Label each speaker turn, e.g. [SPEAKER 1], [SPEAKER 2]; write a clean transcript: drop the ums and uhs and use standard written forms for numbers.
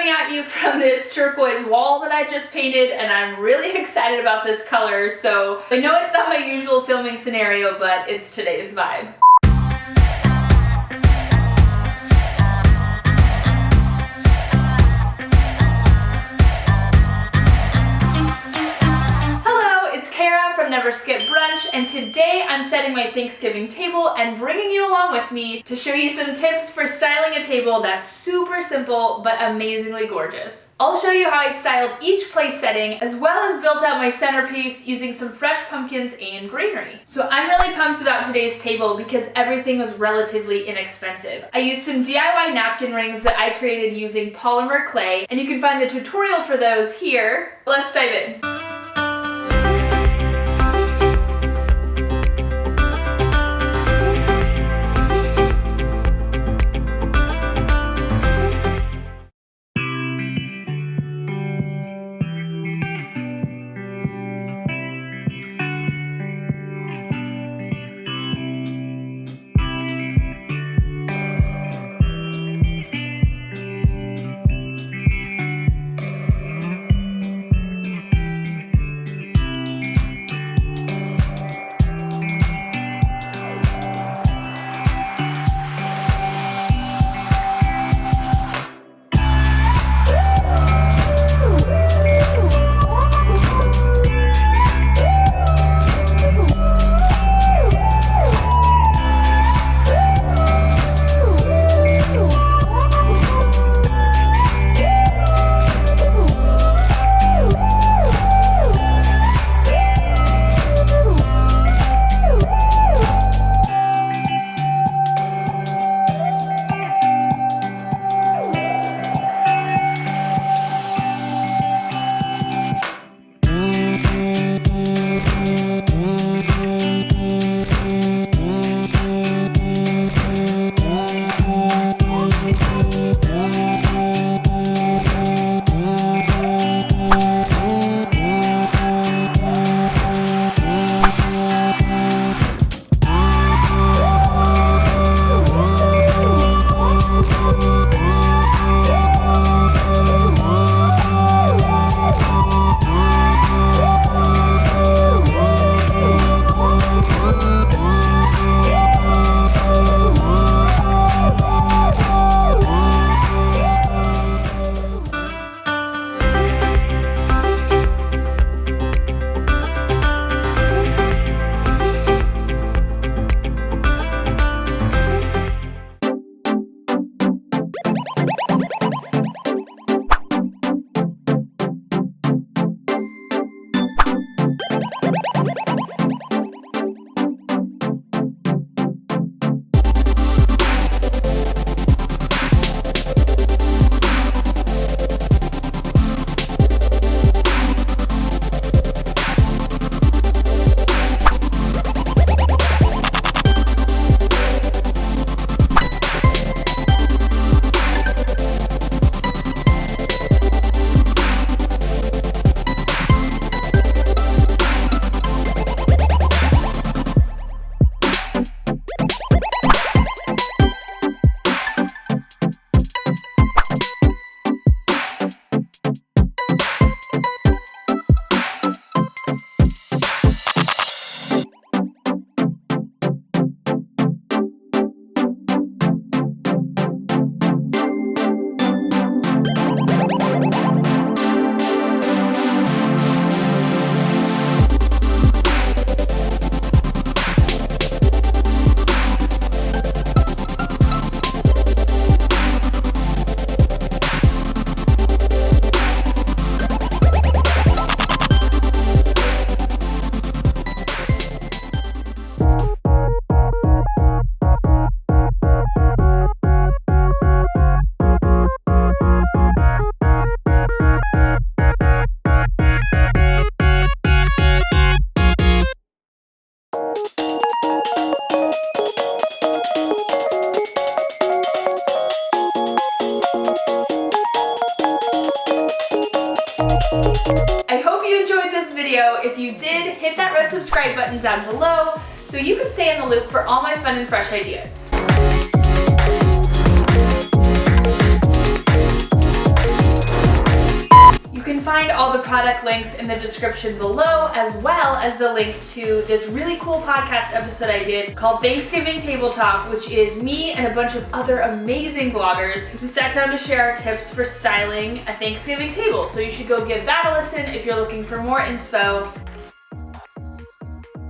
[SPEAKER 1] coming at you from this turquoise wall that I just painted, and I'm really excited about this color, so I know it's not my usual filming scenario, but it's today's vibe. Cara from Never Skip Brunch, and today I'm setting my Thanksgiving table and bringing you along with me to show you some tips for styling a table that's super simple but amazingly gorgeous. I'll show you how I styled each place setting as well as built out my centerpiece using some fresh pumpkins and greenery. So I'm really pumped about today's table because everything was relatively inexpensive. I used some DIY napkin rings that I created using polymer clay, and you can find the tutorial for those here. Let's dive in. I hope you enjoyed this video. If you did, hit that red subscribe button down below so you can stay in the loop for all my fun and fresh ideas. find all the product links in the description below, as well as the link to this really cool podcast episode I did called Thanksgiving Table Talk, which is me and a bunch of other amazing bloggers who sat down to share our tips for styling a Thanksgiving table. So you should go give that a listen if you're looking for more inspo.